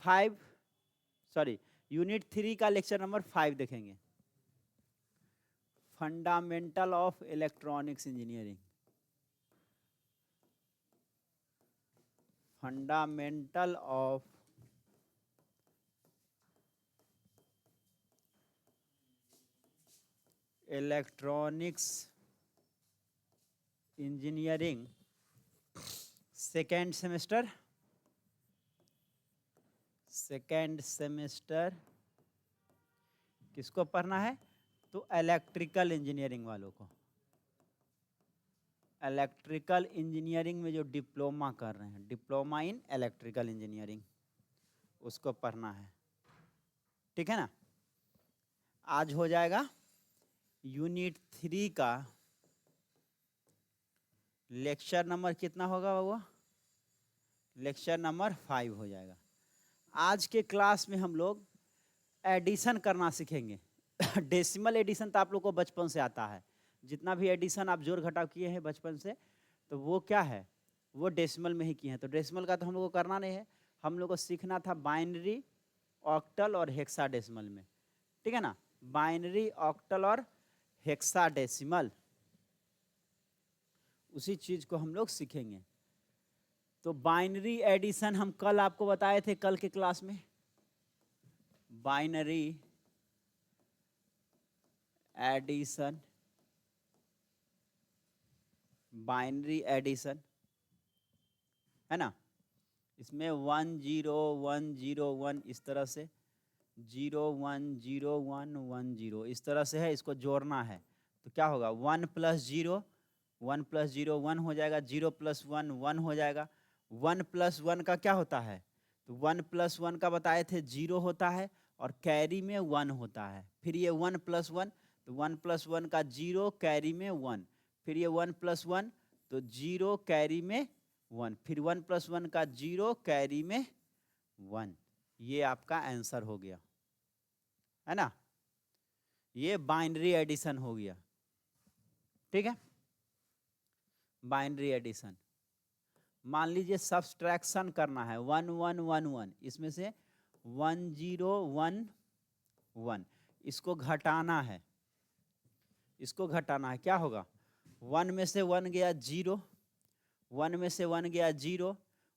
5 sorry unit 3 का lecture number 5 देखेंगे, fundamental of electronics engineering. Fundamental of electronics engineering second semester किसको पढ़ना है? तो इलेक्ट्रिकल इंजीनियरिंग वालों को, इलेक्ट्रिकल इंजीनियरिंग में जो डिप्लोमा कर रहे हैं, डिप्लोमा इन इलेक्ट्रिकल इंजीनियरिंग, उसको पढ़ना है। ठीक है ना? आज हो जाएगा यूनिट 3 का लेक्चर नंबर कितना होगा वो? लेक्चर नंबर 5 हो जाएगा। आज के क्लास में हम लोग एडिशन करना सीखेंगे। डेसिमल एडिशन तो आप लोग को बचपन से आता है, जितना भी एडिशन आप जोड़ घटाव किए हैं बचपन से, तो वो क्या है, वो डेसिमल में ही किए हैं। तो डेसिमल का तो हम लोग को करना नहीं है, हम लोग को सीखना था बाइनरी, ऑक्टल और हेक्साडेसिमल में। ठीक है ना? बाइनरी, ऑक्टल और हेक्साडेसिमल, उसी चीज को हम लोग सीखेंगे। तो बाइनरी एडिशन हम कल आपको बताए थे, कल के क्लास में बाइनरी एडिशन, बाइनरी एडिशन है ना, इसमें 1 0 1 0 1 इस तरह से 0 1 0 1 1 0 इस तरह से है, इसको जोड़ना है। तो क्या होगा? 1 + 0 1 + 0 1 हो जाएगा, 0 + 1 1 हो जाएगा। 1 + 1 का क्या होता है? तो 1 + 1 का बताए थे 0 होता है और कैरी में 1 होता है। फिर ये 1 + 1, तो 1 + 1 का 0 कैरी में 1, फिर ये 1 + 1 तो 0 कैरी में 1, फिर 1 + 1 का 0 कैरी में 1। ये आपका आंसर हो गया, है ना? ये बाइनरी एडिशन हो गया। ठीक है? Binary addition. मान लीजिए सब्सट्रैक्शन करना है, 1 1 1 1, इसमें से 1 0 1 1, इसको घटाना है, इसको घटाना है। क्या होगा? 1 में से 1 गया 0, 1 में से 1 गया 0,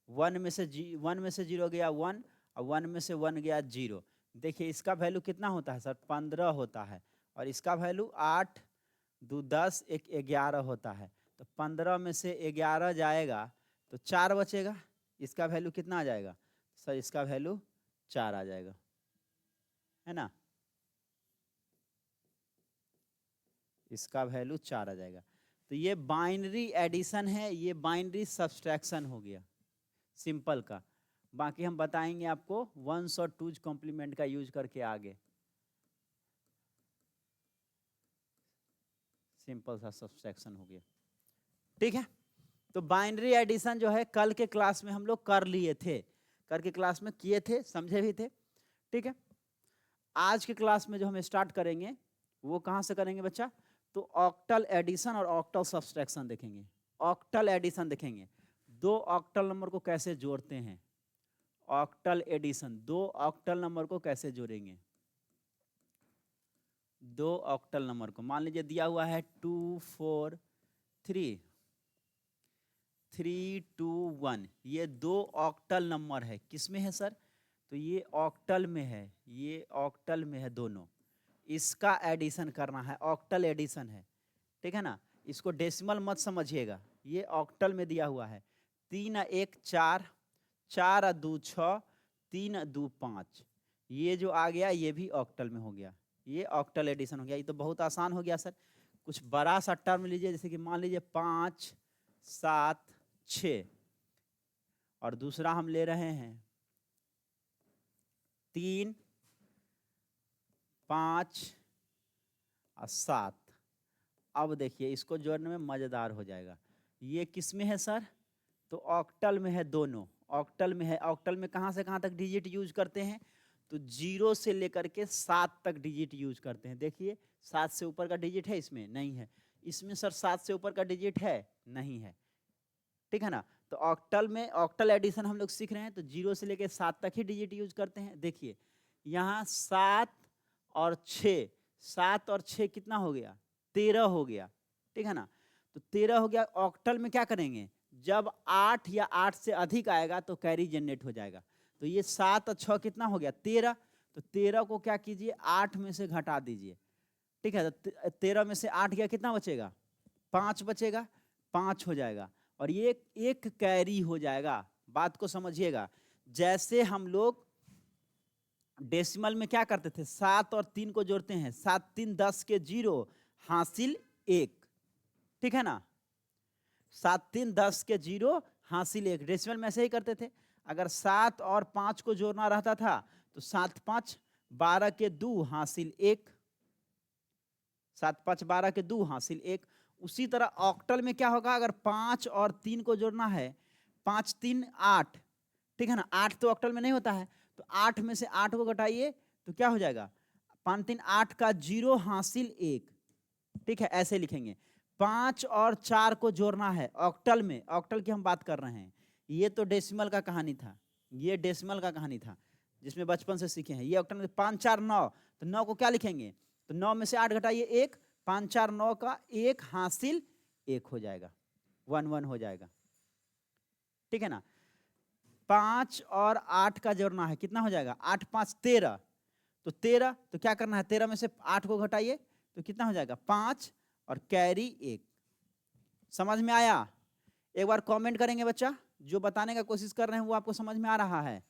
1 में से 0 गया 1 और 1 में से 1 गया 0। देखिए इसका वैल्यू कितना होता है सर? 15 होता है, और इसका वैल्यू 8 2 10 1 11 होता है। तो 15 में से 11 जाएगा तो 4 बचेगा, इसका वैल्यू कितना आ जाएगा सर? इसका वैल्यू 4 आ जाएगा, है ना? इसका वैल्यू 4 आ जाएगा। तो ये बाइनरी एडिशन है, ये बाइनरी सब्सट्रैक्शन हो गया सिंपल का। बाकी हम बताएंगे आपको वंस और टूज कॉम्प्लीमेंट का यूज करके आगे। सिंपल सा सब्सट्रैक्शन हो गया। ठीक है? तो बाइनरी एडिशन जो है कल के क्लास में हम लोग कर लिए थे, कल के क्लास में किए थे, समझे भी थे। ठीक है? आज के क्लास में जो हम स्टार्ट करेंगे वो कहां से करेंगे बच्चा? तो ऑक्टल एडिशन और ऑक्टल सब्सट्रैक्शन देखेंगे। ऑक्टल एडिशन देखेंगे, 2 ऑक्टल नंबर को कैसे जोड़ते हैं। ऑक्टल एडिशन, 2 ऑक्टल नंबर को कैसे जोड़ेंगे। 2 ऑक्टल नंबर को मान लीजिए दिया हुआ है 2 4 3 3 2 1, ये 2 ऑक्टल नंबर है। किसमें है सर? तो ये ऑक्टल में है, ये ऑक्टल में है दोनों। इसका एडिशन करना है, ऑक्टल एडिशन है। ठीक है ना? इसको डेसिमल मत समझिएगा, ये ऑक्टल में दिया हुआ है। 3 1 4, 4 2 6, 3 2 5, ये जो आ गया ये भी ऑक्टल में हो गया, ये ऑक्टल एडिशन हो गया। ये तो बहुत आसान हो गया सर। कुछ बड़ा सा टर्म लीजिए, जैसे कि मान लीजिए 5 7 6, और दूसरा हम ले रहे हैं 3 5 और 7। अब देखिए इसको जोड़ने में मजेदार हो जाएगा। ये किस में है सर? तो ऑक्टल में है दोनों, ऑक्टल में है। ऑक्टल में कहां से कहां तक डिजिट यूज करते हैं? तो 0 से लेकर के 7 तक डिजिट यूज करते हैं। देखिए 7 से ऊपर का डिजिट है इसमें? नहीं है। इसमें सर 7 से ऊपर का डिजिट है? नहीं है। ठीक है ना? तो ऑक्टल में ऑक्टल एडिशन हम लोग सीख रहे हैं, तो 0 से लेके 7 तक ही डिजिट यूज करते हैं। देखिए यहाँ 7 और 6, 7 और 6 कितना हो गया, 13 हो गया, ठीक है ना। तो 13 हो गया। ऑक्टल में क्या करेंगे, जब 8 या 8 से अधिक आएगा तो कैरी जनरेट हो जाएगा। तो ये 7 और 6 कितना हो गया, 13। तो 13 को क्या कीजिए, 8 में से घटा दीजिए, ठीक है। तो 13 में से 8 गया, कितना बचेगा, 5 बचेगा, 5 हो जाएगा और ये एक कैरी हो जाएगा। बात को समझिएगा, जैसे हम लोग डेसिमल में क्या करते थे, 7 और 3 को जोड़ते हैं, 7 3 10 के 0 हासिल 1, ठीक है ना। 7 3 10 के 0 हासिल 1, डेसिमल में ऐसे ही करते थे। अगर 7 और 5 को जोड़ना रहता था तो 7 5 12 के 2 हासिल 1, 7 5 12 के 2 हासिल 1। उसी तरह ऑक्टल में क्या होगा, अगर 5 और 3 को जोड़ना है, 5 3 8, ठीक है ना। 8 तो ऑक्टल में नहीं होता है, तो 8 में से 8 को घटाइए तो क्या हो जाएगा, 5 3 8 का 0 हासिल 1, ठीक है, ऐसे लिखेंगे। 5 और 4 को जोड़ना है ऑक्टल में, ऑक्टल की हम बात कर रहे हैं, ये तो डेसिमल का कहानी था, ये डेसिमल का कहानी था जिसमें बचपन से सीखे हैं। ये ऑक्टल में 5 4 9, तो 9 को क्या लिखेंगे, तो 9 में से 8 घटाइए 1, 5 4 9 का 1 हासिल 1 हो जाएगा, 1 1 हो जाएगा, ठीक है ना। 5 और 8 का जोड़ना है, कितना हो जाएगा, 8 5 13, तो 13, तो क्या करना है, 13 में से 8 को घटाइए तो कितना हो जाएगा, 5 और कैरी 1। समझ में आया? एक बार कमेंट करेंगे बच्चा, जो बताने का कोशिश कर रहे हैं वो आपको समझ में आ रहा है।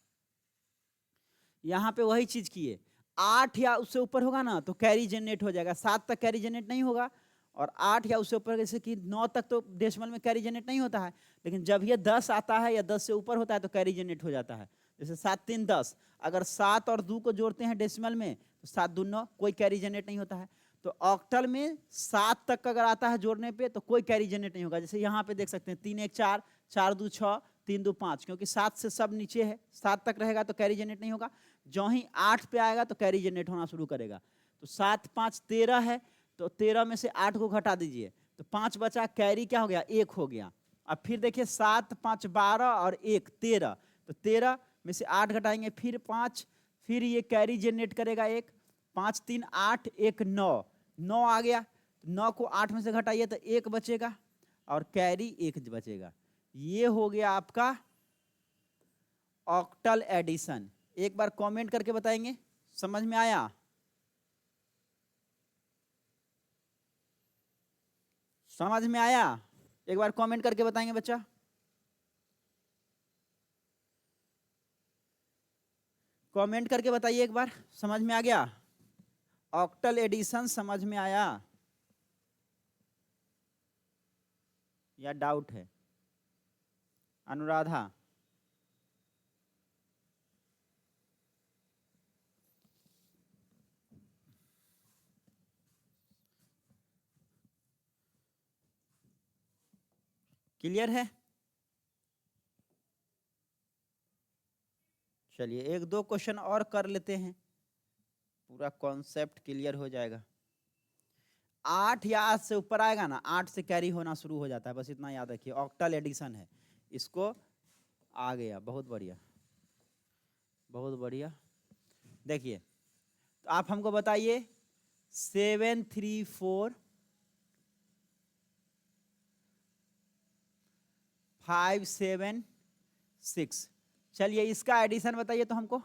यहाँ पे वही चीज किए, 8 या उससे ऊपर होगा ना तो कैरी जनरेट हो जाएगा, 7 तक कैरी जनरेट नहीं होगा, और 8 या उससे ऊपर, जैसे कि 9 तक तो डेसिमल में कैरी जनरेट नहीं होता है, लेकिन जब ये 10 आता है या 10 से ऊपर होता है तो कैरी जनरेट हो जाता है। जैसे 7 3 10, अगर 7 और 2 को जोड़ते हैं डेसिमल में तो 7 2 9, कोई कैरी जनरेट नहीं होता है। तो ऑक्टल में 7 तक अगर आता है जोड़ने पे तो कोई कैरी जनरेट नहीं होगा। जैसे यहाँ पे देख सकते हैं 3 1 4, 4 2 6, 3 2 5, क्योंकि 7 से सब नीचे है, 7 तक रहेगा तो कैरी जनरेट नहीं होगा। जो ही 8 पे आएगा तो कैरी जनरेट होना शुरू करेगा। तो 7 5 13 है, तो 13 में से 8 को घटा दीजिए तो 5 बचा, कैरी क्या हो गया, 1 हो गया। अब फिर देखिए 7 5 12 और 1 13, तो 13 में से 8 घटाएंगे, फिर 5, फिर ये कैरी जनरेट करेगा 1, 5 3 8 1 9, 9 आ गया, 9 को 8 में से घटाइए तो 1 बचेगा और कैरी 1 बचेगा। ये हो गया आपका ऑक्टल एडिशन। एक बार कमेंट करके बताएंगे, समझ में आया? समझ में आया? एक बार कमेंट करके बताएंगे बच्चा। कमेंट करके बताइए एक बार, समझ में आ गया? ऑक्टल एडिशन समझ में आया या डाउट है? अनुराधा, क्लियर है? चलिए एक दो क्वेश्चन और कर लेते हैं, पूरा कॉन्सेप्ट क्लियर हो जाएगा। 8 या 8 से ऊपर आएगा ना, 8 से कैरी होना शुरू हो जाता है, बस इतना याद रखिए। ऑक्टल एडिशन है, इसको आ गया, बहुत बढ़िया बहुत बढ़िया। देखिए तो आप हमको बताइए 7 3 4 5 7 6, चलिए इसका एडिशन बताइए तो हमको,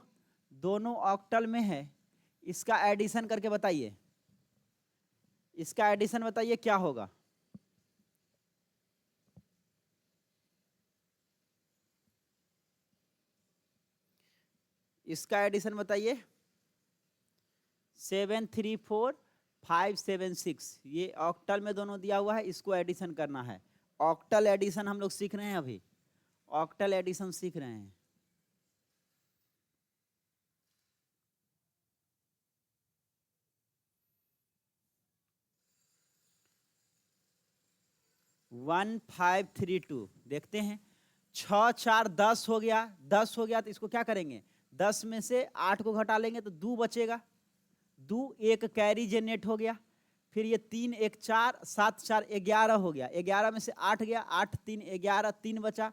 दोनों ऑक्टल में है, इसका एडिशन करके बताइए, इसका एडिशन बताइए क्या होगा। इसका एडिशन बताइए, 7 3 4 5 7 6, ये ऑक्टल में दोनों दिया हुआ है, इसको एडिशन करना है। ऑक्टल एडिशन हम लोग सीख रहे हैं अभी, ऑक्टल एडिशन सीख रहे हैं। वन 5 3 2 देखते हैं, 6 4 10 हो गया, 10 हो गया तो इसको क्या करेंगे, 10 में से 8 को घटा लेंगे तो 2 बचेगा, 2 1 कैरी जनरेट हो गया। फिर ये 3 1 4 7 4 11 हो गया, 11 में से 8 गया, 8 3 11, 3 बचा।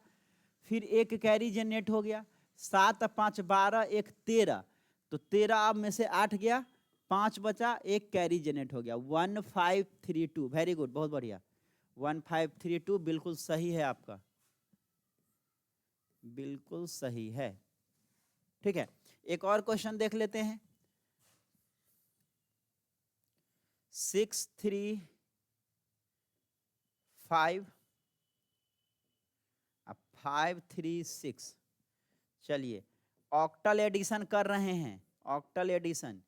फिर एक कैरी जनरेट हो गया, 7 5 12 1 13, तो 13 अब में से 8 गया, 5 बचा, एक कैरी जनरेट हो गया 1532। वेरी गुड, बहुत बढ़िया, 1532 बिल्कुल सही है आपका, बिल्कुल सही है। ठीक है, एक और क्वेश्चन देख लेते हैं। 635 अब 536, चलिए ऑक्टल एडिशन कर रहे हैं, ऑक्टल एडिशन।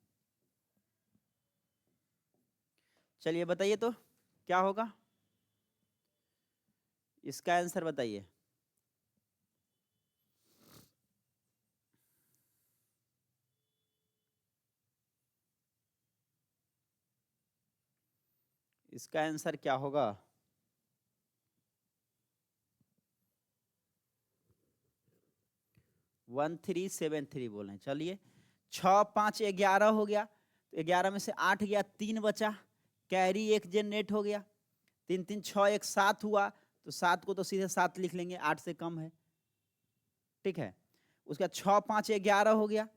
चलिए बताइए तो क्या होगा, इसका आंसर बताइए। इसका आंसर क्या होगा? 1373 बोल रहे हैं। चलिए 6 5 11 हो गया, तो 11 में से 8 गया, 3 बचा, कैरी एक जनरेट हो गया, 3 3 6 1 7 हुआ, तो 7 को तो सीधे 7 लिख लेंगे, 8 से कम है। ठीक है, उसका 6 5 11 हो गया,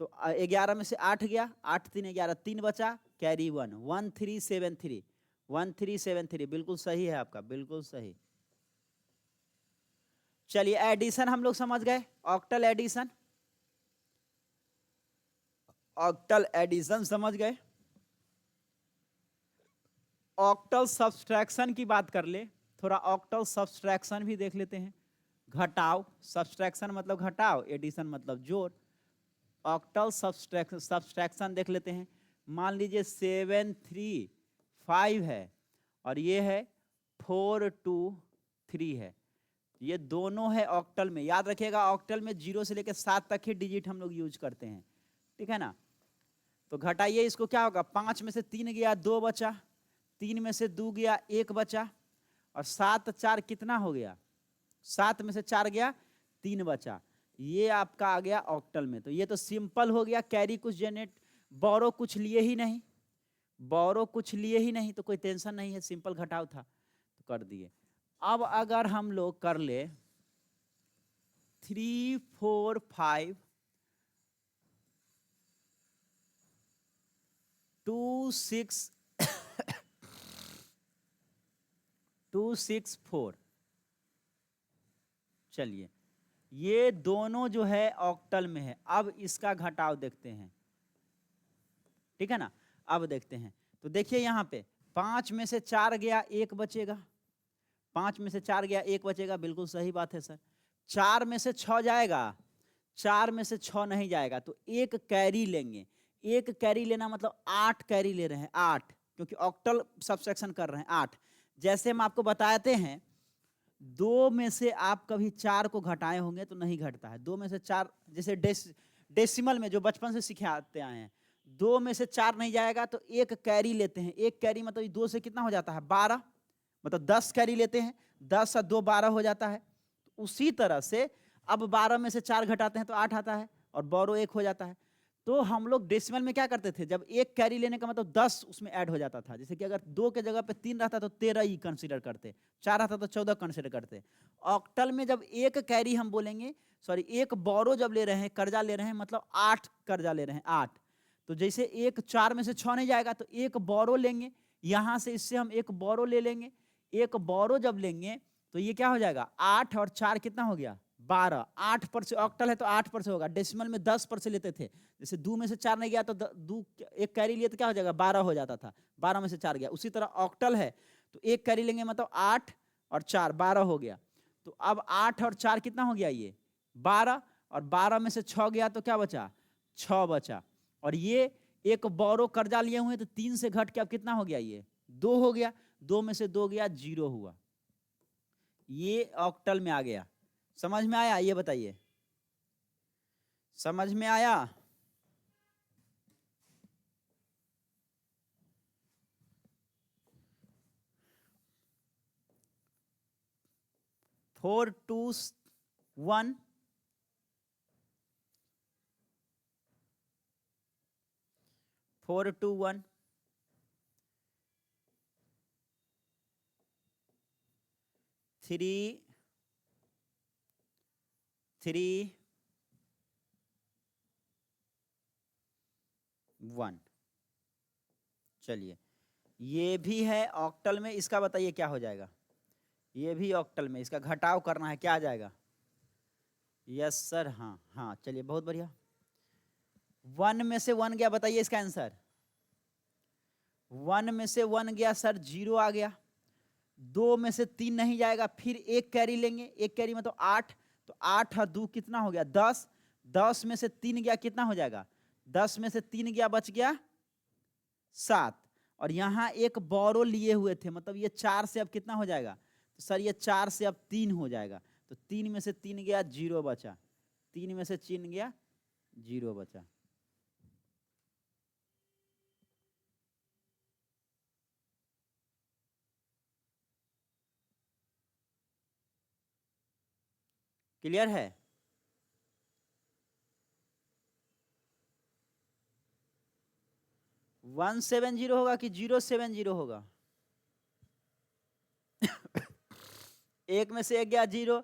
तो 11 में से 8 गया, 8 3 11, 3 बचा, कैरी 1, 1373, 1373 बिल्कुल सही है आपका, बिल्कुल सही। चलिए एडिशन हम लोग समझ गए, ऑक्टल एडिशन, ऑक्टल एडिशन समझ गए। ऑक्टल सब्सट्रैक्शन की बात कर ले, थोड़ा ऑक्टल सब्सट्रैक्शन भी देख लेते हैं। घटाव, सब्सट्रैक्शन मतलब घटाव, एडिशन मतलब जोड़। ऑक्टल सब्सट्रैक्शन देख लेते हैं। मान लीजिए 735 है और ये है 423 है, ये दोनों है ऑक्टल में। याद रखिएगा ऑक्टल में 0 से लेकर 7 तक ही डिजिट हम लोग यूज करते हैं, ठीक है ना। तो घटाइए इसको, क्या होगा, 5 में से 3 गया, 2 बचा, 3 में से 2 गया, 1 बचा, और 7 4 कितना हो गया, 7 में से 4 गया, 3 बचा। ये आपका आ गया ऑक्टल में। तो ये तो सिंपल हो गया, कैरी कुछ जनरेट, बोरो कुछ लिए ही नहीं, बोरो कुछ लिए ही नहीं, तो कोई टेंशन नहीं है, सिंपल घटाव था तो कर दिए। अब अगर हम लोग कर ले 3 4 5 2 6 2 6 4, चलिए ये दोनों जो है ऑक्टल में है। अब इसका घटाव देखते हैं, ठीक है ना। अब देखते हैं, तो देखिए यहाँ पे 5 में से 4 गया, 1 बचेगा, 5 में से 4 गया, 1 बचेगा, बिल्कुल सही बात है सर। 4 में से 6 जाएगा, 4 में से 6 नहीं जाएगा, तो एक कैरी लेंगे। एक कैरी लेना मतलब 8 कैरी ले रहे हैं, 8, क्योंकि ऑक्टल सब्सट्रैक्शन कर रहे हैं 8। जैसे हम आपको बताते हैं, 2 में से आप कभी 4 को घटाए होंगे तो नहीं घटता है। 2 में से 4, जैसे डेसिमल में जो बचपन से सिखाते आए हैं, 2 में से 4 नहीं जाएगा तो एक कैरी लेते हैं। एक कैरी मतलब 2 से कितना हो जाता है, 12, मतलब 10 कैरी लेते हैं, 10 और 2 12 हो जाता है। उसी तरह से अब 12 में से 4 घटाते हैं तो 8 आता है, और बोरो 1 हो जाता है। तो हम लोग डेसिमल में क्या करते थे, जब एक कैरी लेने का मतलब 10 उसमें ऐड हो जाता था। जैसे कि अगर 2 के जगह पे 3 रहता तो 13 ही कंसीडर करते, 4 रहता तो 14 कंसीडर करते। ऑक्टल में जब एक कैरी हम बोलेंगे, सॉरी एक बोरो जब ले रहे हैं, कर्जा ले रहे हैं, मतलब 8 कर्जा ले रहे हैं, 8। तो जैसे एक 4 में से 6 नहीं जाएगा तो एक बोरो लेंगे, यहां से इससे हम एक बोरो ले लेंगे। एक बोरो जब लेंगे तो ये क्या हो जाएगा, 8 और 4 कितना हो गया, 12। 8 पर से ऑक्टल है तो 8 पर से होगा, डेसिमल में 10 पर से लेते थे। जैसे 2 में से 4 नहीं गया तो 2 एक कैरी लिए तो क्या हो जाएगा, 12 हो जाता था, 12 में से 4 गया। उसी तरह ऑक्टल है तो एक कैरी लेंगे मतलब 8 और 4 12 हो गया। तो अब 8 और 4 कितना हो गया, ये 12, और 12 में से 6 गया तो क्या बचा, 6 बचा। और ये एक बोरो कर्जा लिए हुए तो 3 से घट के अब कितना हो गया, ये 2 हो गया। 2 में से 2 गया, 0 हुआ। ये ऑक्टल में आ गया। समझ में आया, ये बताइए, समझ में आया? Four two 1, 4 2 1, 3 3 1। चलिए ये भी है ऑक्टल में, इसका बताइए क्या हो जाएगा। ये भी ऑक्टल में, इसका घटाव करना है, क्या आ जाएगा। यस सर, हाँ हाँ, चलिए बहुत बढ़िया। 1 में से 1 गया, बताइए इसका आंसर। 1 में से 1 गया सर, 0 आ गया। 2 में से 3 नहीं जाएगा, फिर एक कैरी लेंगे, एक कैरी मतलब 8, तो 8 और 2 कितना हो गया 10। 10 में से 3 गया, कितना हो जाएगा। 10 में से 3 गया, बच गया 7। और यहाँ एक बोरो लिए हुए थे, मतलब ये 4 से अब कितना हो जाएगा, तो सर ये 4 से अब 3 हो जाएगा। तो 3 में से 3 गया, 0 बचा। 3 में से 3 गया, 0 बचा। क्लियर है। 170 होगा कि 070 होगा। एक में से एक गया 0,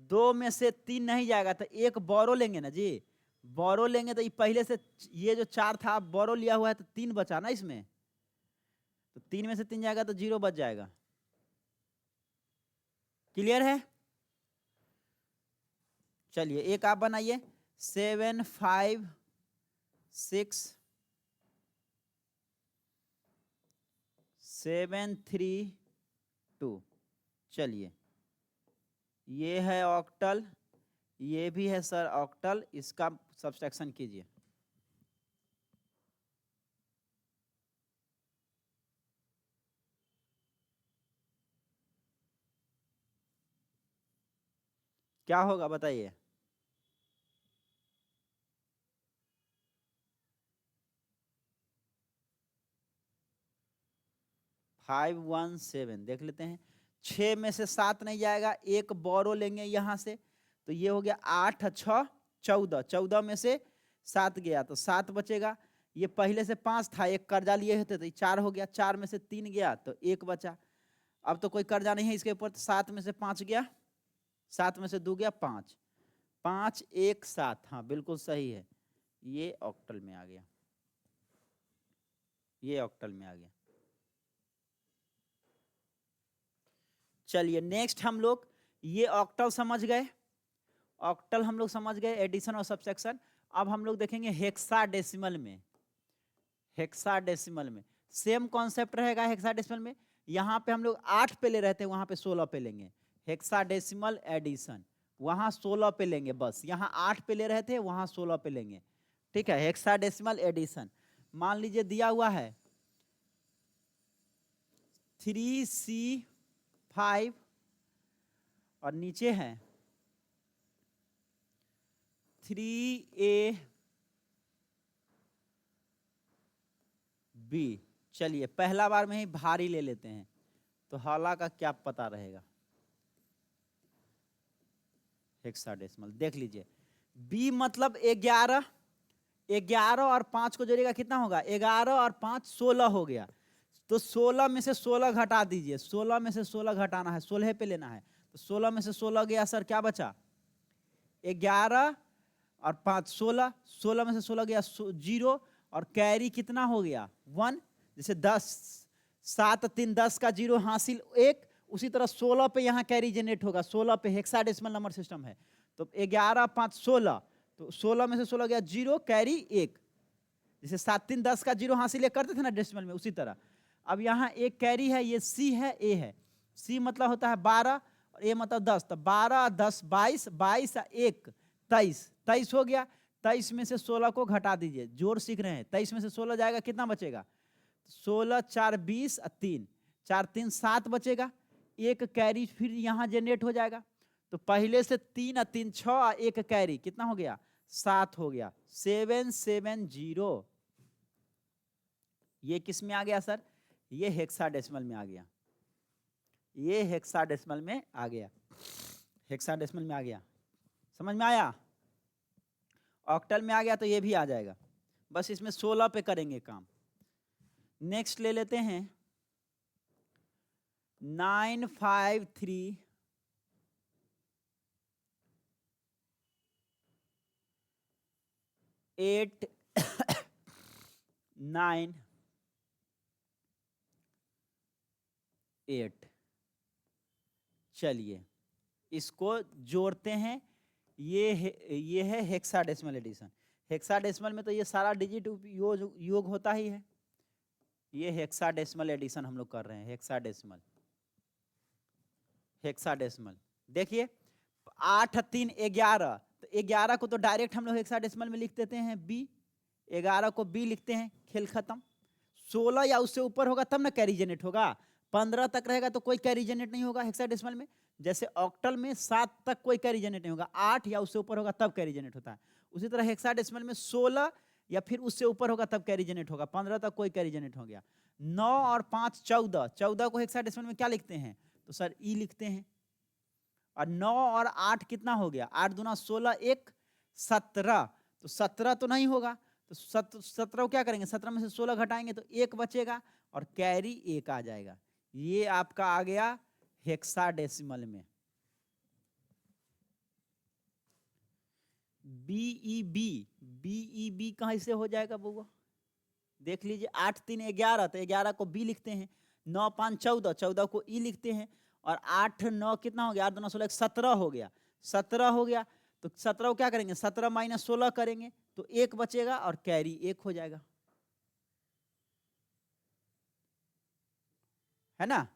2 में से 3 नहीं जाएगा, तो एक बोरो लेंगे ना जी। बोरो लेंगे तो ये पहले से ये जो 4 था बोरो लिया हुआ है, तो 3 बचा ना इसमें। तो 3 में से 3 जाएगा तो 0 बच जाएगा। क्लियर है। चलिए एक आप बनाइए। 7 5 6 7 3 2। चलिए ये है ऑक्टल, ये भी है सर ऑक्टल, इसका सब्सट्रैक्शन कीजिए। क्या होगा बताइए। 517 देख लेते हैं। 6 में से 7 नहीं जाएगा, एक बोरो लेंगे यहाँ से, तो ये हो गया 8 6 14। 14 में से 7 गया तो 7 बचेगा। ये पहले से 5 था, एक कर्जा लिए होते तो 4 हो गया। 4 में से 3 गया तो 1 बचा। अब तो कोई कर्जा नहीं है इसके ऊपर, तो 7 में से 5 गया, 7 में से 2 गया 5, 5 1 7। हाँ बिल्कुल सही है, ये ऑक्टल में आ गया, ये ऑक्टल में आ गया। चलिए नेक्स्ट हम लोग ये ऑक्टल समझ गए, ऑक्टल हम लोग समझ गए, एडिशन और सब्सट्रैक्शन। अब हम लोग देखेंगे हेक्साडेसिमल में। हेक्साडेसिमल में सेम कॉन्सेप्ट रहेगा। हेक्साडेसिमल में यहाँ पे हम लोग 8 पे ले रहे थे, वहाँ पे 16 पे लेंगे। हेक्साडेसिमल एडिशन वहाँ 16 पे लेंगे, बस यहाँ 8 पे ले रहे थे, वहाँ 16 पे लेंगे। ठीक है। हेक्साडेसिमल एडिशन मान लीजिए दिया हुआ है 3C5 और नीचे है 3AB। चलिए पहला बार में ही भारी ले लेते हैं, तो हाला का क्या पता रहेगा। हेक्साडेसिमल देख लीजिए, B मतलब 11, 11 और 5 को जोड़ेगा कितना होगा, 11 और 5 16 हो गया। तो 16 में से 16 घटा दीजिए, 16 में से 16 घटाना है, 16 पे लेना है। तो 16 में से 16 गया सर, क्या बचा 11 और 5 16, 16 में से 16 गया 0, और कैरी कितना हो गया 1। जैसे 10 7 3 10 का 0 हासिल 1, उसी तरह 16 पे यहाँ कैरी जनरेट होगा। 16 पे हेक्साडेसिमल नंबर सिस्टम है, तो 11 5 16, तो 16 में से 16 गया 0, कैरी 1। जैसे 7 3 10 का 0 हासिल करते थे ना डेसिमल में, उसी तरह अब यहाँ एक कैरी है, ये C है, A है। C मतलब होता है 12 और A मतलब 10, तो 12 10 22, 22 1 23, 23 हो गया। 23 में से 16 को घटा दीजिए, जोड़ सीख रहे हैं। 23 में से 16 जाएगा, कितना बचेगा 16 4 20 3, 4 3 7 बचेगा। एक कैरी फिर यहाँ जनरेट हो जाएगा, तो पहले से 3 और 3 6, एक कैरी कितना हो गया 7 हो गया, 770। ये किस में आ गया सर, ये हेक्साडेसिमल में आ गया, ये हेक्साडेसिमल में आ गया, हेक्साडेसिमल में आ गया। समझ में आया। ऑक्टल में आ गया तो ये भी आ जाएगा, बस इसमें 16 पे करेंगे काम। नेक्स्ट ले लेते हैं 953 8 9 8। चलिए इसको जोड़ते हैं। ये है हेक्साडेसिमल एडिशन। हेक्साडेसिमल में तो ये सारा डिजिट योग होता ही है। ये हेक्साडेसिमल एडिशन हम लोग कर रहे हैं। हेक्साडेसिमल देखिए 8 3 11, तो 11 को तो डायरेक्ट हम लोग हेक्साडेसिमल में लिख देते हैं बी, 11 को बी लिखते हैं, खेल खत्म। 16 या उससे ऊपर होगा तब ना कैरी जनरेट होगा। 15 तक रहेगा तो कोई कैरी जनरेट नहीं होगा हेक्साडेसिमल में। जैसे ऑक्टल में 7 तक कोई कैरी जनरेट नहीं होगा, 8 या उससे ऊपर होगा तब कैरी जनरेट होता है। उसी तरह हेक्साडेसिमल में 16 या फिर उससे ऊपर होगा तब कैरी जनरेट होगा। 15 तक कोई कैरी जनरेट हो गया। 9 और 5 14, 14 को हेक्साडेसिमल में क्या लिखते हैं? तो सर ई लिखते हैं। और 9 और 8 कितना हो गया? 8 दूना 16, 1 17, तो 17 तो नहीं होगा। तो 17 को क्या करेंगे? 17 में से 16 घटाएंगे तो 1 बचेगा और कैरी 1 आ जाएगा। ये आपका आ गया हेक्साडेसिमल में। बीईबी कहां से हो जाएगा बउआ? देख लीजिए 8 3 11, तो 11 को बी लिखते हैं। 9 5 14, 14 को ई लिखते हैं। और 8 9 कितना हो गया? 8 2 16, 17 हो गया। 17 हो गया तो 17 को क्या करेंगे? 17 माइनस 16 करेंगे तो 1 बचेगा और कैरी 1 हो जाएगा, है ना?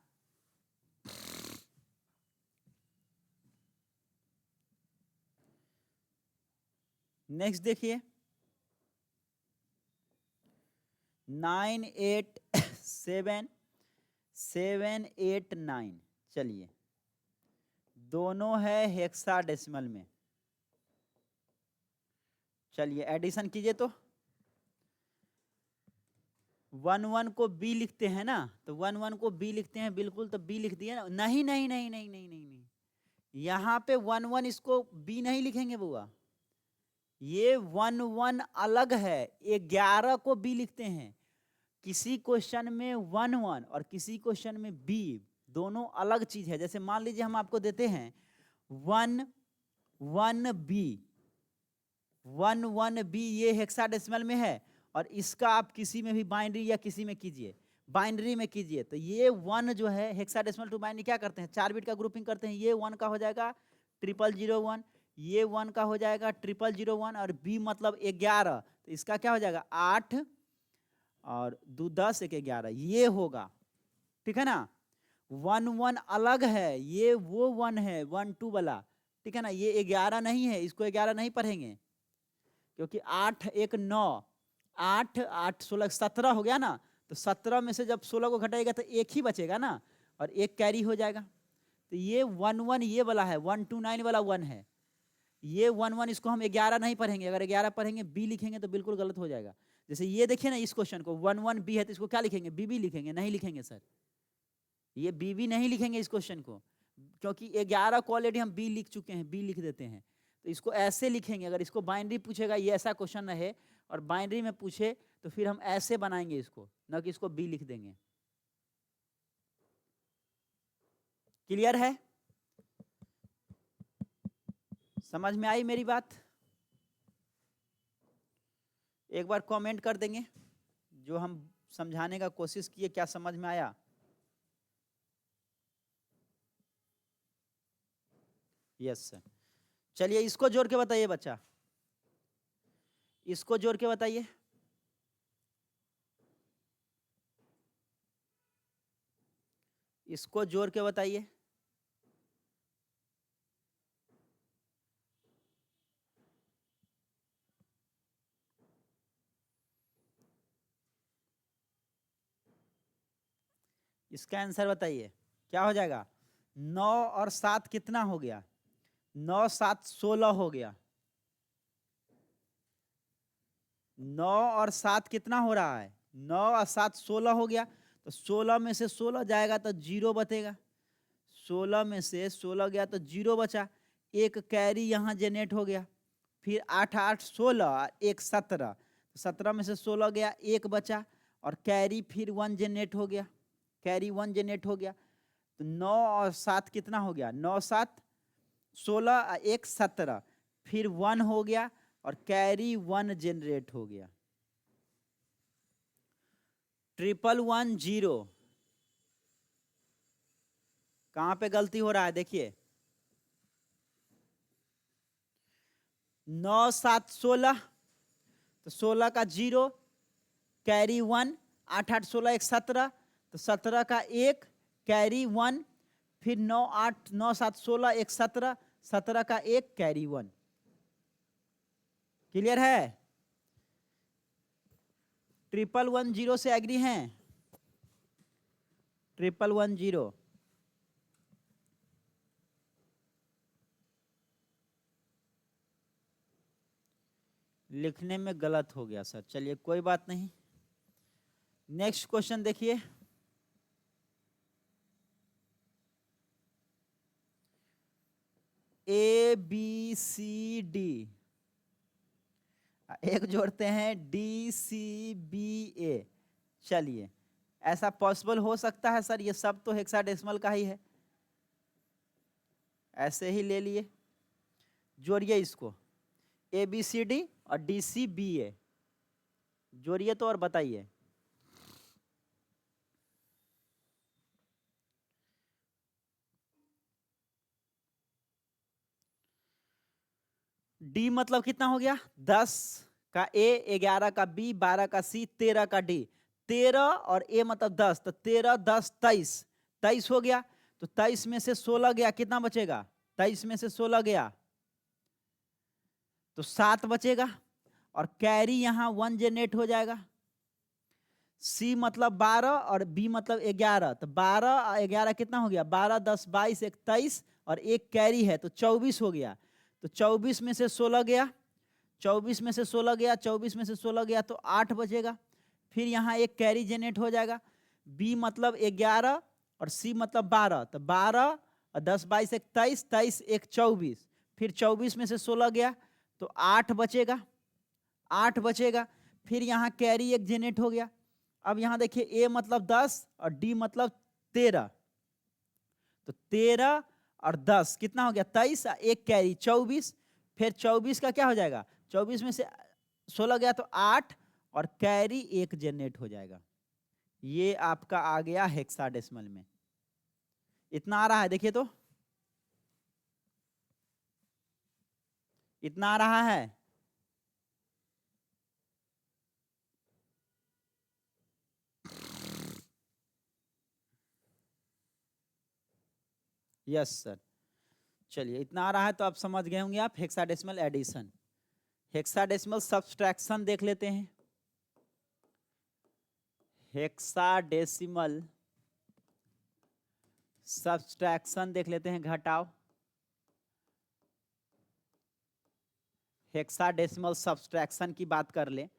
नेक्स्ट देखिए 9 8 7 7 8 9। चलिए दोनों है हेक्साडेसिमल में। चलिए एडिशन कीजिए तो 1 1 को बी लिखते हैं ना, तो 1 1 को बी लिखते हैं बिल्कुल, तो बी लिख दिए ना। नहीं नहीं नहीं नहीं नहीं नहीं नहीं, यहाँ पे 1 1 इसको बी नहीं लिखेंगे बुआ। ये 1 1 अलग है, 11 को बी लिखते हैं। किसी क्वेश्चन में 1 1 और किसी क्वेश्चन में बी, दोनों अलग चीज है। जैसे मान लीजिए हम आपको देते हैं 1 1 बी, 1 1 बी, ये हेक्साडेसिमल में है। और इसका आप किसी में भी बाइनरी या किसी में कीजिए, बाइनरी में कीजिए, तो ये 1 जो है हेक्साडेसिमल टू बाइनरी क्या करते हैं? 4 बिट का ग्रुपिंग करते हैं। ये 1 का हो जाएगा 0001, ये 1 का हो जाएगा 0001, और बी मतलब 11, तो इसका क्या हो जाएगा? 8 और 2 10 1 11, ये होगा। ठीक है ना? 1 1 अलग है, ये वो 1 है 1 2 वाला। ठीक है ना? ये 11 नहीं है, इसको 11 नहीं पढ़ेंगे क्योंकि 8 1 9, 8 8 16 17 हो गया ना। तो 17 में से जब 16 को घटाएगा तो 1 ही बचेगा ना, और 1 कैरी हो जाएगा। तो ये 1 1 ये वाला है, 1 2 9 वाला 1 है। ये 1 1 इसको हम 11 नहीं पढ़ेंगे। अगर 11 पढ़ेंगे बी लिखेंगे तो बिल्कुल गलत हो जाएगा। जैसे ये देखिए ना, इस क्वेश्चन को 1 1 बी है तो इसको क्या लिखेंगे? बी लिखेंगे? नहीं लिखेंगे सर, ये बी नहीं लिखेंगे इस क्वेश्चन को, क्योंकि 11 को ऑलरेडी हम बी लिख चुके हैं, बी लिख देते हैं। तो इसको ऐसे लिखेंगे। अगर इसको बाइनरी पूछेगा, ये ऐसा क्वेश्चन है और बाइनरी में पूछे तो फिर हम ऐसे बनाएंगे इसको, ना कि इसको बी लिख देंगे। क्लियर है? समझ में आई मेरी बात? एक बार कमेंट कर देंगे जो हम समझाने का कोशिश किए, क्या समझ में आया? Yes sir. चलिए इसको जोड़ के बताइए बच्चा, इसको जोड़ के बताइए। इसको जोड़ के बताइए। इसका आंसर बताइए क्या हो जाएगा? 9 और 7 कितना हो गया? 9 7 16 हो गया। 9 और 7 कितना हो रहा है? 9 और 7 16 हो गया। तो 16 में से 16 जाएगा तो 0 बचेगा। 16 में से 16 गया तो 0 बचा। एक कैरी यहाँ जनरेट हो गया। फिर 8 8 16, 1 17, तो 17 में से 16 गया, 1 बचा और कैरी फिर 1 जनरेट हो गया। कैरी 1 जनरेट हो गया। तो 9 और 7 कितना हो गया? 9 7 16, 1 17, फिर 1 हो गया और कैरी 1 जनरेट हो गया। 1110 कहां पे गलती हो रहा है देखिए, 9 7 16 तो 16 का 0 कैरी 1, 8 8 16 1 17 तो 17 का 1 कैरी 1, फिर 9 8 9 7 16 1 17 17 का 1 कैरी 1। क्लियर है? 1110 से एग्री हैं? 1110 लिखने में गलत हो गया सर, चलिए कोई बात नहीं। नेक्स्ट क्वेश्चन देखिए, ए बी सी डी, एक जोड़ते हैं डी सी बी ए। चलिए, ऐसा पॉसिबल हो सकता है सर? ये सब तो हेक्साडेसिमल का ही है, ऐसे ही ले लिए। जोड़िए इसको, ए बी सी डी और डी सी बी ए, जोड़िए तो और बताइए। डी मतलब कितना हो गया? 10 का ए, 11 का बी, 12 का सी, 13 का डी। 13 और ए मतलब 10, तो 13 10 23, 23 हो गया। तो 23 में से 16 गया, कितना बचेगा? 23 में से 16 गया तो 7 बचेगा, और कैरी यहां 1 जनरेट हो जाएगा। सी मतलब 12 और बी मतलब 11, तो 12 और 11 कितना हो गया? 12 10 22 23 और एक कैरी है तो 24 हो गया। तो 24 में से 16 गया, 24 में से 16 गया, 24 में से 16 गया तो 8 बचेगा। फिर यहाँ एक कैरी जनरेट हो जाएगा। बी मतलब 11 और सी मतलब 12, तो 12 और 10 22 23, 23 1 24, फिर 24 में से 16 गया तो 8 बचेगा, 8 बचेगा। फिर यहाँ कैरी एक जनरेट हो गया। अब यहाँ देखिए, ए मतलब 10 और डी मतलब 13, तो 13 और 10 कितना हो गया? 23, एक कैरी 24, फिर 24 का क्या हो जाएगा? 24 में से 16 गया तो 8 और कैरी एक जनरेट हो जाएगा। ये आपका आ गया हेक्साडेसिमल में। इतना आ रहा है, देखिए तो इतना आ रहा है। यस सर, चलिए इतना आ रहा है तो आप समझ गए होंगे आप हेक्साडेसिमल एडिशन। हेक्साडेसिमल सब्सट्रैक्शन देख लेते हैं। हेक्साडेसिमल सब्सट्रैक्शन देख लेते हैं, घटाव। हेक्साडेसिमल सब्सट्रैक्शन की बात कर ले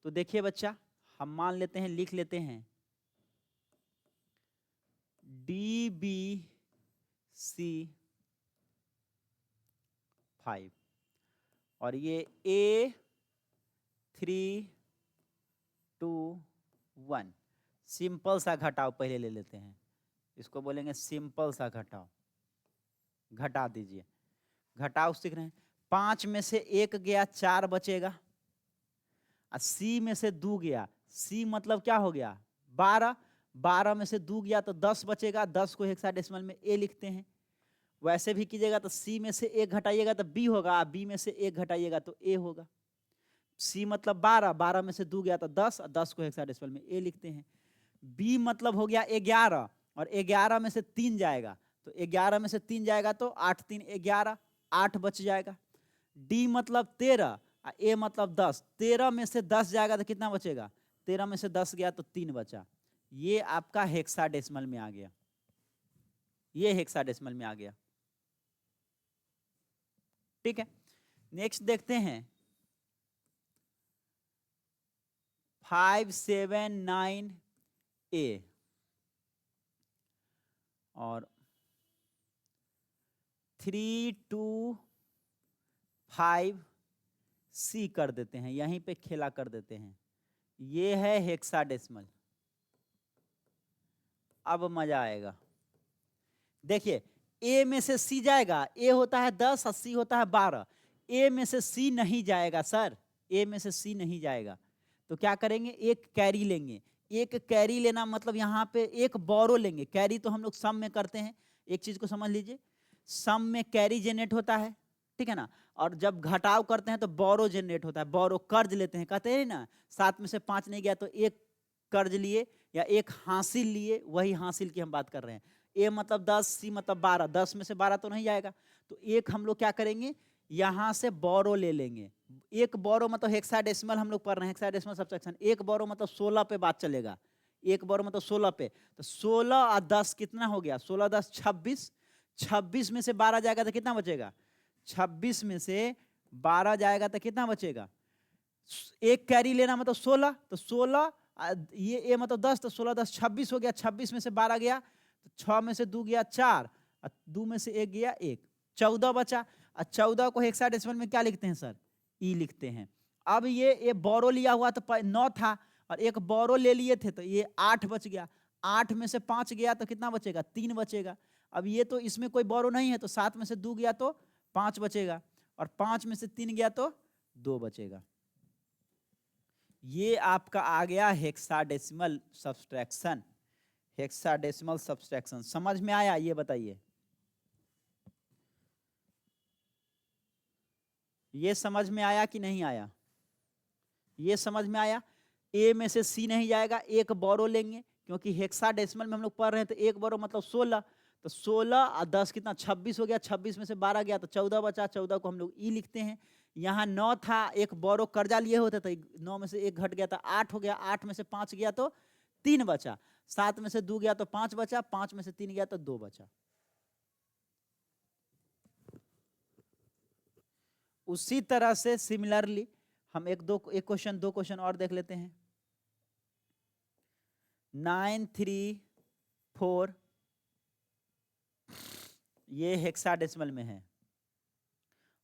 तो देखिए बच्चा, हम मान लेते हैं, लिख लेते हैं डी बी सी 5 और ये ए 3 2 1। सिंपल सा घटाव पहले ले लेते हैं, इसको बोलेंगे सिंपल सा घटाव। घटा दीजिए, घटाव सीख रहे हैं। 5 में से 1 गया, 4 बचेगा। सी में से 2 गया, सी मतलब क्या हो गया? 12, 12 में से 2 गया तो 10 बचेगा। 10 को हेक्साडेसिमल में ए लिखते हैं। वैसे भी कीजिएगा तो सी में से 1 घटाइएगा तो बी होगा, बी में से 1 घटाइएगा तो ए होगा। सी मतलब 12, 12 में से 2 गया तो 10, 10 को हेक्साडेसिमल में ए लिखते हैं। बी मतलब हो गया 11 और 11 में से 3 जाएगा, तो 11 में से 3 जाएगा तो 8 3 11, 8 बच जाएगा। डी मतलब 13, ए मतलब 10, 13 में से 10 जाएगा तो कितना बचेगा? 13 में से 10 गया तो 3 बचा। ये आपका हेक्साडेसिमल में आ गया, ये हेक्साडेसिमल में आ गया। ठीक है, नेक्स्ट देखते हैं 579 ए और 325 सी कर देते हैं, यहीं पे खेला कर देते हैं। ये है हेक्साडेसिमल। अब मजा आएगा। देखिए, ए में से सी जाएगा, ए होता है 10 और सी होता है 12। ए में से सी नहीं जाएगा सर, ए में से सी नहीं जाएगा, तो क्या करेंगे, एक कैरी लेंगे। एक कैरी लेना मतलब यहाँ पे एक बोरो लेंगे। कैरी तो हम लोग सम में करते हैं, एक चीज को समझ लीजिए, सम में कैरी जनरेट होता है, ठीक है ना, और जब घटाव करते हैं तो बोरो जनरेट होता है। बोरो कर्ज लेते हैं, कहते हैं ना 7 में से 5 नहीं गया तो एक कर्ज लिए या एक हासिल लिए, वही हासिल की हम बात कर रहे हैं। ए मतलब 10, सी मतलब 12, 10 में से 12 तो नहीं जाएगा, तो एक हम लोग क्या करेंगे, यहां से बोरो ले लेंगे। एक बोरो मतलब हेक्साडेसिमल हम लोग पढ़ रहे हैं, हेक्साडेसिमल सब्ट्रैक्शन। एक बोरो मतलब 16 पे बात चलेगा, एक बोरो मतलब 16 पे, तो 16 और 10 कितना हो गया, 16 10 26, 26 में से 12 जाएगा तो कितना बचेगा, 26 में से 12 जाएगा तो कितना बचेगा, एक कैरी लेना मतलब 16, तो 16 ये ए मतलब 10, तो 16 10 26 हो गया, 26 में से 12 गया तो 6 में से 2 गया 4, और 2 में से 1 गया 1, 14 बचा। और 14 को हेक्साडेसिमल में क्या लिखते हैं सर, ई लिखते हैं। अब ये बोरो लिया हुआ तो 9 था, और एक बोरो ले लिए थे तो ये 8 बच गया, 8 में से 5 गया तो कितना बचेगा, 3 बचेगा। अब ये तो इसमें कोई बोरो नहीं है, तो 7 में से 2 गया तो 5 बचेगा, और 5 में से 3 गया तो 2 बचेगा। ये आपका आ गया हेक्साडेसिमल सब्सट्रैक्शन। हेक्साडेसिमल सब्सट्रैक्शन समझ में आया, ये बताइए, ये समझ में आया कि नहीं आया, ये समझ में आया। ए में से सी नहीं जाएगा, एक बोरो लेंगे, क्योंकि हेक्साडेसिमल में हम लोग पढ़ रहे हैं, तो एक बोरो मतलब 16, तो 16 और 10 कितना 26 हो गया, 26 में से 12 गया तो 14 बचा, 14 को हम लोग ई लिखते हैं। यहाँ 9 था, एक बोरो कर्जा लिए होते तो 9 में से 1 घट गया तो 8 हो गया, 8 में से 5 गया तो 3 बचा, 7 में से 2 गया तो 5 बचा, 5 में से 3 गया तो 2 बचा। उसी तरह से सिमिलरली हम एक क्वेश्चन, 2 क्वेश्चन और देख लेते हैं। 9 3 4 ये हेक्साडेसिमल में है,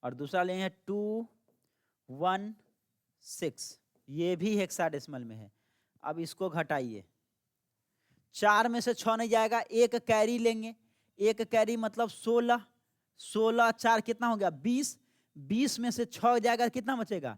और दूसरा ले हैं 2 1 6, ये भी हेक्साडेसिमल में है। अब इसको घटाइए, 4 में से 6 नहीं जाएगा, एक कैरी लेंगे, एक कैरी मतलब 16, 16 4 कितना हो गया 20, 20 में से 6 जाएगा कितना बचेगा,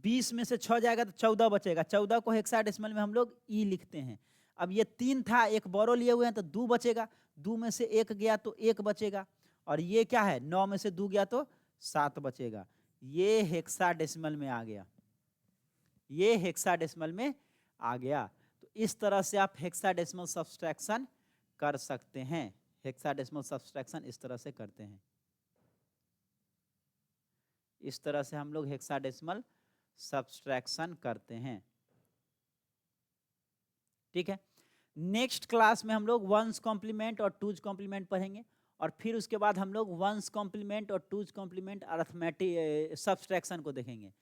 20 में से 6 जाएगा तो 14 बचेगा, 14 को हेक्साडेसिमल में हम लोग ई लिखते हैं। अब ये 3 था, एक बोरो लिए हुए हैं तो 2 बचेगा, 2 में से 1 गया तो 1 बचेगा, और ये क्या है 9 में से 2 गया तो 7 बचेगा। ये हेक्साडेसिमल में आ गया, ये हेक्साडेसिमल में आ गया। तो इस तरह से आप हेक्साडेसिमल सब्सट्रैक्शन कर सकते हैं, हेक्साडेसिमल सब्सट्रैक्शन इस तरह से करते हैं, इस तरह से हम लोग हेक्साडेसिमल सब्सट्रैक्शन करते हैं, ठीक है। नेक्स्ट क्लास में हम लोग वंस कॉम्प्लीमेंट और टूज कॉम्प्लीमेंट पढ़ेंगे, और फिर उसके बाद हम लोग वंस कॉम्प्लीमेंट और टूज कॉम्प्लीमेंट अरिथमेटिक सब्सट्रैक्शन को देखेंगे।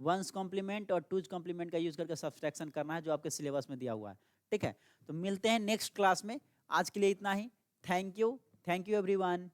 वंस कॉम्प्लीमेंट और टूज कॉम्प्लीमेंट का यूज करके सब्सट्रैक्शन करना है, जो आपके सिलेबस में दिया हुआ है, ठीक है। तो मिलते हैं नेक्स्ट क्लास में, आज के लिए इतना ही। Thank you everyone.